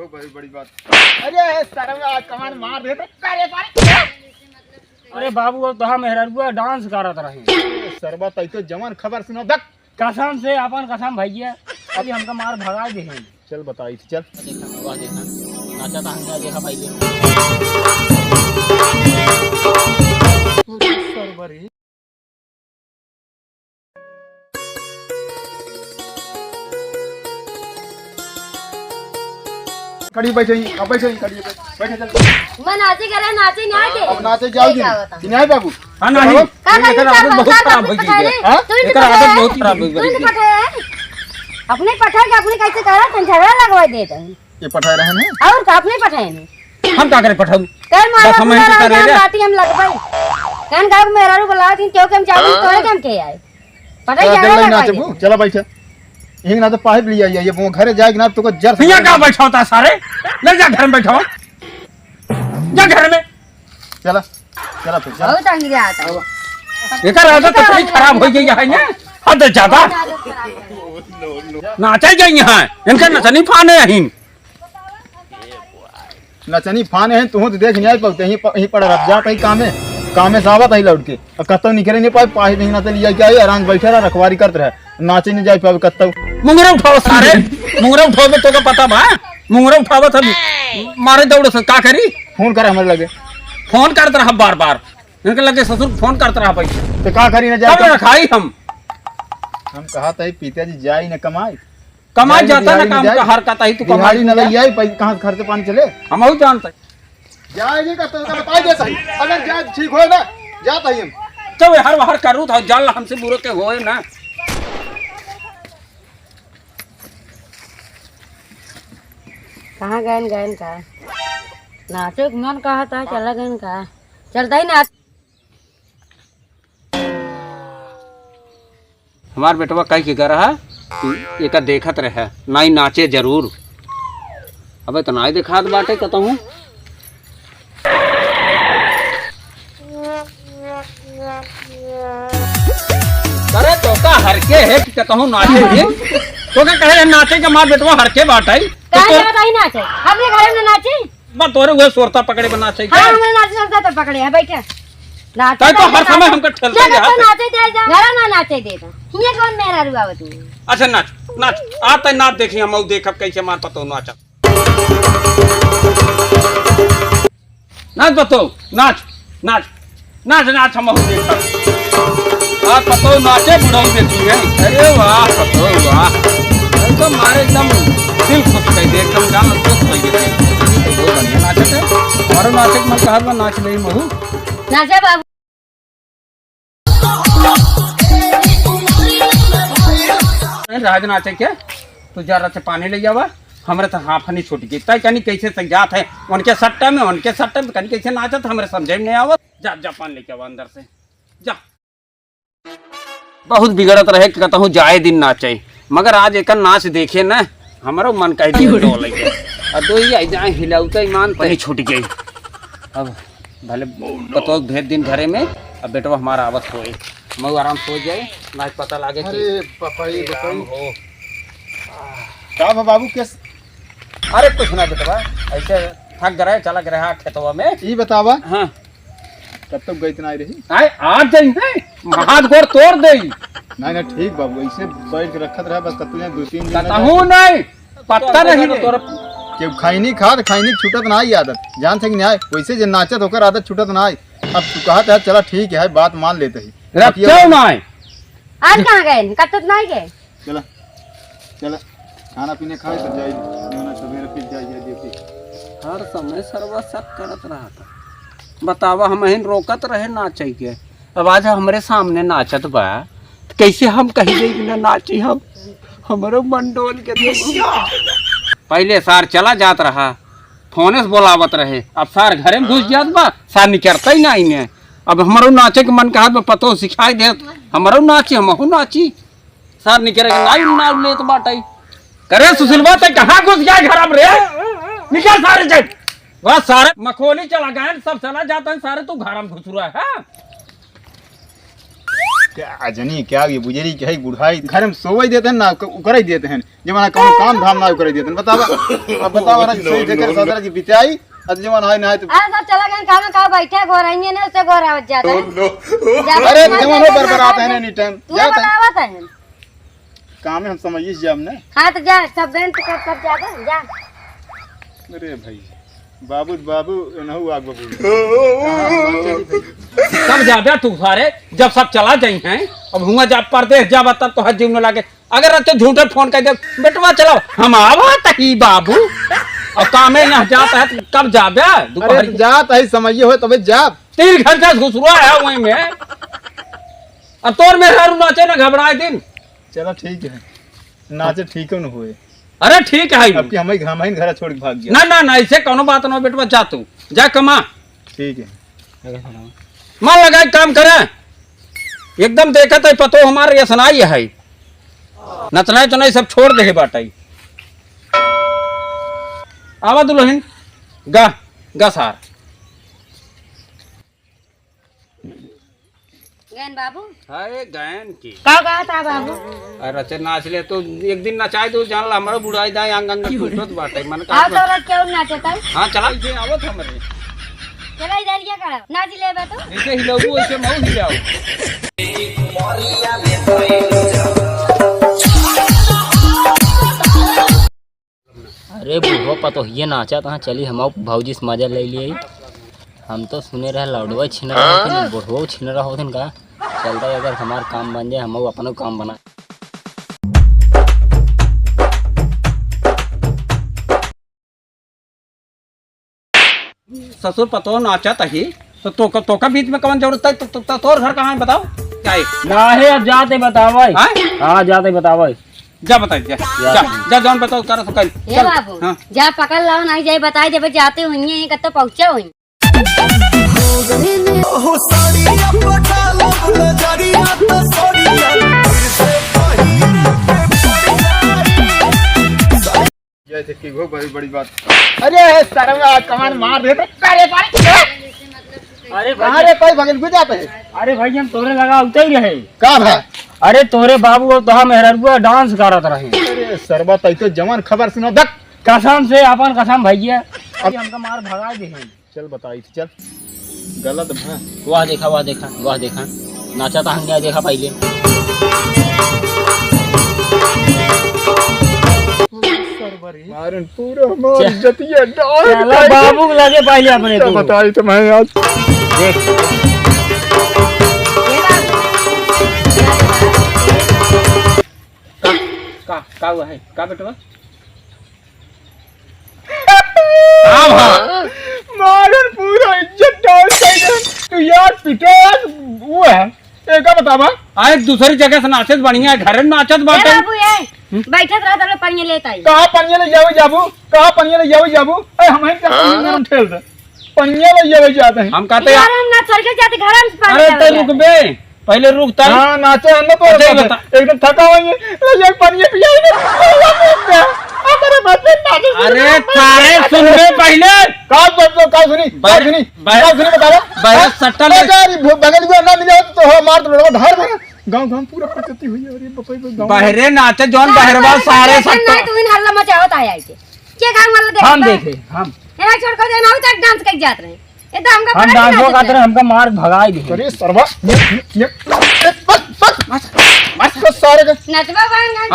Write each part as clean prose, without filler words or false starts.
चलो बड़ी बड़ी बात। अरे सरवा कमान मार दे तो अरे बाबू और तहा मेहररुआ डांस करत रहे सरवा तई तो जवान खबर सुनो दक कसम से अपन कसम भैया अभी हमका मार भगा दे हैं। चल बताई थी चल देखा हुआ देखा नाचा था हमने देखा भैया सरवरी कड़ी बैठे अब बैठे कड़ी बैठे चल मैं नाचे करे नाचे नहीं आते अब नाचे जाओगी नहीं बाबू हां नहीं का एकर आदत बहुत खराब हो गई है एकर आदत बहुत खराब हो गई है। अपने पठाए के अपने कैसे करा तन झगड़ा लगवा देते हैं ये पठाए रहे हैं और का अपने पठाए नहीं हम का करे पठाऊ कर मारा बस हम ही कर ले बाती हम लगवाई कान गांव मेरा रू बुला दिन क्यों के हम चालू तोड़े के हम के आए पठाए झगड़ा लगवा चलो बैठे यही ना तो पाइप लिया ये वो घरे जाएगी ना तो को जर भैया कहां बैठा होता सारे ले जा घर में बैठो जा घर में चला चला फिर चला बहुत अंग गया था एकर आदत तो बड़ी खराब हो गई है ना हद ज्यादा नाचे गई है इनका नचनी फाने हिन नचनी फाने हैं तू तो देख नहीं आई पलते यहीं पड़ रह जा कहीं कामे सावत ही लौट के और कत्तो निकले नहीं पाए पाही नहीं ना तो लिया क्या आराम बैठे रहा रखवारी करते रहे नाचे नहीं जाए पाए कत्तो मुंगरा उठाओ सारे मुंगरा उठाओ तो का पता बा मुंगरा उठाओ तो मारे दौड़ से का करी फोन करे हमारे लगे फोन करते रहा बार बार इनके लगे ससुर फोन करते रहा भाई तो का करी ना तब जाए रखाई हम कहा था पिताजी जाए न कमाए कमाई जाता ना काम का हर का ही तू दिहाड़ी कमाई न लगी आई कहाँ खर्चे पानी चले हम ही जानते जाए नहीं करते बता दे सही अगर जाए ठीक हो ना जाता ही हम चल हर बाहर करूँ था जाल हमसे बुरे के होए ना कहाँ गए का नाचो मन कहा था चला गए का चलता ही नाच हमार बेटवा कह के कर रहा एक देखत रहे नाई नाचे जरूर अबे तो नाई दिखात बाटे कहूँ अरे तो का हरके है कि कहूँ नाचे भी तो क्या कहे नाचे के मार बेटवा हरके बाटे ही नाचे अपने घर में नाचे बस तोरे हुए सोरता पकड़े बना चाहिए हाँ हमने नाचे चलता तो पकड़े है बैठे ताई तो हर समय हमको ठेलते हैं हाथ नाचे दे जा घर ना नाचे दे दो ये कौन मेरा रुआ तू अच्छा नाच नाच आता नाच देखी हम देखब कैसे मार पतो नाच नाच पतो नाच नाच नाच नाच हम देखब आ पतो नाचे बुढ़ऊ देखी है अरे वाह पतो वाह तो मारे एकदम दिल खुश कर दे एकदम जान खुश कर दे बहुत बढ़िया नाचत है हमारा नाचक मन कहत में नाच नहीं महू नाचे बाबू राज नाचे के तू जरा से पानी ले जावा हमरे तो हाफ नहीं छूट गई तय कनी कैसे से जात है उनके सट्टा में कनी कैसे नाचत हमरे समझे में नहीं आवत जा जा पानी लेके आवा अंदर से जा बहुत बिगड़त रहे कि कहता हूँ जाए दिन नाचे मगर आज एक नाच देखे ना हमारा मन कह डोल दो ही आई जाए हिलाउता ईमान पनी छूट गई अब भले पतो भेज दिन घरे में अब बेटवा हमारा आवत होए मैं आराम सो जाए नाच पता लागे अरे पपाई बताई हो का बाबू के अरे कुछ ना बेटवा ऐसे थक गए चला गया खेतवा में ये बतावा हाँ कब तक गई इतना आई रही आए आज जाइए हाथ गोर तोड़ दे नहीं ठीक बाबू ऐसे बैठ के रखत रहा बस कतु दो तीन दिन कहूँ नहीं पत्ता नहीं तोर कि खैनी छूटत ना आई आदत जान थे कि नहीं वैसे जो नाचत होकर आदत छूटत ना आई अब तू कहा चला ठीक है बात मान लेते ही क्यों नहीं आज कहाँ गए कब नहीं गए चला चला खाना पीने खाए तो जाए सवेरे फिर जाइए ड्यूटी हर समय सर्वा सब करत रहा था बतावा हम हिन रोकत रहे नाचे के अब आज हमरे सामने नाचत बा तो कैसे हम कहीं गई बिना नाची हम हमारे मन डोल के पहले सार चला जात रहा फोने से बोलावत रहे अब सार घरे में घुस जात बा सार निकलता ही नहीं ने अब हमारो नाचे के मन कहा पतो सिखाई दे हमारो नाची हमहू नाची सार निकले ना लेत बाटे करे सुशीलवा ते कहाँ घुस गया घर रे निकल सारे चल वह सारे मखोली चला गए सब चला जाता है सारे तू घर में घुस रहा है क्या जनी क्या ये बुझेरी क्या है बुढ़ाई घर में सोवई देते हैं ना कर देते हैं जमाना कौन काम धाम ना कर देते हैं बतावा अब बतावा ना सही देकर सदर की बिताई आज जमाना है ना है तो सब चला गए काम का बैठे गोराइए ने उससे गोरा हो जाता है अरे जमाना बरबराते हैं एनी टाइम तू बतावत है काम है हम समझिए जब ने हां तो जा सब दिन कब जाता जा। अरे भाई बाबू बाबू नहु आग बाबू सब जाबे तू सारे जब सब चला जाई हैं अब हुआ जा परदेश जा तब तो हज जीवन लागे अगर रहते झूठे फोन कर दे बेटवा चलाओ हम आवत ही बाबू और कामे यहाँ जाता है तो कब जाबे अरे जात है समझिए हो तबे जा 3 घंटा घुसरुआ है वहीं में अब तोर में हर नाचे ना घबराए दिन चलो ठीक है नाचे ठीक न हुए अरे ठीक है अब कि हम घर छोड़ के भाग गया ना ना ना ऐसे कोनो बात ना बेटवा जा तू जा कमा ठीक है मन लगा काम करे एकदम देखत है पतो हमारे ये सुनाई है नचनाई तो नहीं सब छोड़ दे बाटाई आवा दुल्हन गा गा सार गैन बाबू अरे गैन की का कहा था बाबू अरे अच्छा नाच ले तो एक दिन नचाए तो जान ला हमारा बुढ़ाई दाई अंग अंग फुटत बाटे मन आप तो रात क्यों नाचता है हां चला जे आवत हमरे चला इधर क्या करा नाच लेबे तो ऐसे हिलाऊ ऐसे मऊ हिलाऊ अरे बुढ़ो पतो ये नाचा तो चली हम भौजी से मजा ले लिए हम तो सुने रहे लौडवा छीन रहा बुढ़ो छीन रहा होथिन का चलता अगर हमार काम बन जाए हम अपनो काम बना ससुर पतो नाचत ही तो का बीच में कौन जरूरत है तो तोर घर कहाँ है बताओ क्या है ना है अब जाते बतावे हाँ? हाँ जाते बतावे जा बताइए जा जौन बताओ कर तो कर ये बाबू हाँ। जा पकड़ लाओ नहीं जाए बताई देबे जाते हुई है कत पहुंचे हुई जैसे कि वो बड़ी बड़ी बात अरे सरवा कमान मार दे अरे अरे कोई भगन को जाते है अरे भाई हम तोरे लगा उतर रहे का भाई अरे तोरे बाबू और तोहा मेहरबुआ डांस करत रहे अरे सरवा तई तो जवान खबर सुनो दक कसम से अपन कसम भैया अभी हमका मार भगा दे चल बताई थी चल गलत है वाह देखा नाचा तो हम देखा पहले मारन पूरा मार जतिया चला बाबू लगे पहले अपने तो बताई तो मैं आज देख का हुआ है का बेटवा मारन पूरा इज्जत डाल के तू यार पिटास वो है एक बतावा आ एक दूसरी जगह से नाचत बढ़िया है घर में नाचत ए बाटे बाबू ये बैठत रहा तब पनिया लेता है कहां पनिया ले जाबू ए हम क्या पनिया ठेल दे पनिया ले जाते हैं हम कहते घर हम ना चल के जाते घर हम पानी अरे तो लेवे रुक बे पहले रुक ता हां नाचे हम तो अरे बता। एकदम थका हुए ले पनिया पिया अरे मत नाचे अरे सारे सुन बे पहले का सुनी बतावा बाहर सट्टा ले बगल में ना मिले तो मार तो धार में गांव पूरा प्रकृति हुई अरे बपई गांव बहरे नाचे जौन बहरवा सारे सट्टा नहीं तू इन हल्ला मचा होता है आके के गांव वाला देख हम देखे हम ए छोड़ कर देना तक डांस कर जात रहे ए तो हमका हम डांसो का तरह हमका मार भगाई दे अरे सरवा बस सारे नचवा बन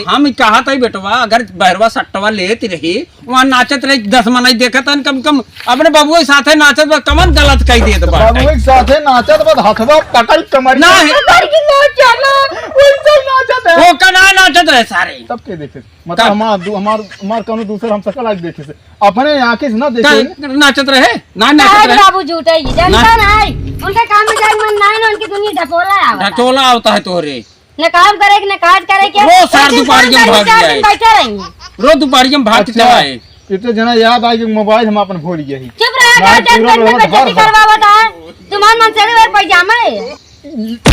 हम ही कहा था बेटवा अगर बहरवा सट्टवा लेती रही वहाँ नाचत रही 10 मनाई देखत हन कम कम अपने बाबू के साथे नाचत बा कमन गलत कह दिए तो बाबू एक साथे नाचत बाद हाथवा पकड़ कमर ना है की नाच चला वो सब नाचत है वो का ना नाचत रहे सारे तब के देखे मतलब हमार कोनो दूसरा हम सकल आज देखे से अपने आंखें से ना देखे नाचत रहे ना नाचत रहे बाबू झूठे ही जानता नहीं उनके काम में जाए मन नहीं ना उनकी दुनिया ढकोला आवता ढटोला होता है तोरे न काम करे न काज करे के रोज सार दुपहर में भाग जाए बैठे रहेंगे रोज दुपहर में भाग अच्छा। जाए इतने जना याद आई कि मोबाइल हम अपन भूल गए ही चुप रहा जब तक बेइज्जती करवावत है तुम्हार मन से वे पैजामा है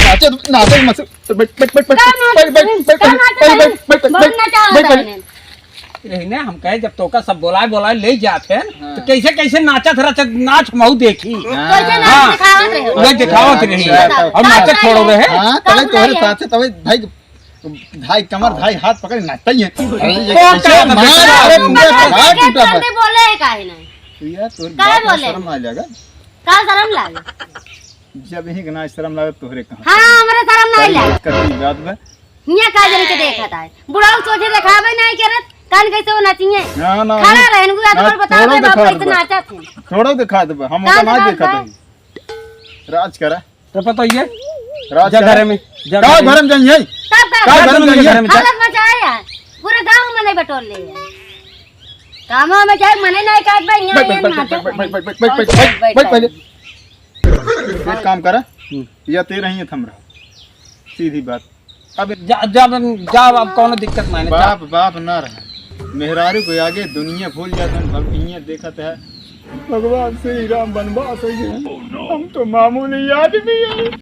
नाचे मत बैठ रही ने हम कहे जब तोका सब बोलाए ले जाते हाँ। तो कैसे कैसे नाचत रचत नाच महू देखी कैसे हाँ। नाच दिखावत रहे हो? वह दिखावत रही हाँ। और नाचत छोड़ो रहे हाँ तभी तोहरे साथ से तभी भाई कमर भाई हाथ पकड़ नाचता ही है अरे ये तो कैसे क्या मार बता? अरे पूरे पगार के टूटा चलते बोले है काहे नहीं? है यार तोर काहे बात में बोले? शर्म आ जाएगा का शर्म लागे? जब यही गना शर्म लगे तोहरे कहां हाँ हमरे शर्म नहीं लागे। करती बात में हियां का जन के देखत है बुढ़ाऊ सोचे देखावे नहीं करत कान कैसे वो नाचिए ना ना खड़ा रहन को ना, याद बता थोड़ा दे बाप दिखा कैसे दे। नाचत है। थोड़ा दिखा दे हम का ओका ना दिखा देखत है राज करा तो बताइए राज जा करा घर में जा का घर में। घर में जाइए तब का का घर में जाइए घर में जा। हालत मचाया पूरे गांव में नहीं बटोर ले कामों में जाए मने नहीं काट भाई यहाँ ये नाचत बैठ पहले एक काम करा या तेरा ही थम रहा सीधी बात अब जा अब कौन दिक्कत माने जा। बाप बाप ना रहा मेहरारू को आगे दुनिया भूल जाता है भक्तियाँ देखत है भगवान श्री राम बनवास हो गए हम तो मामूली आदमी हैं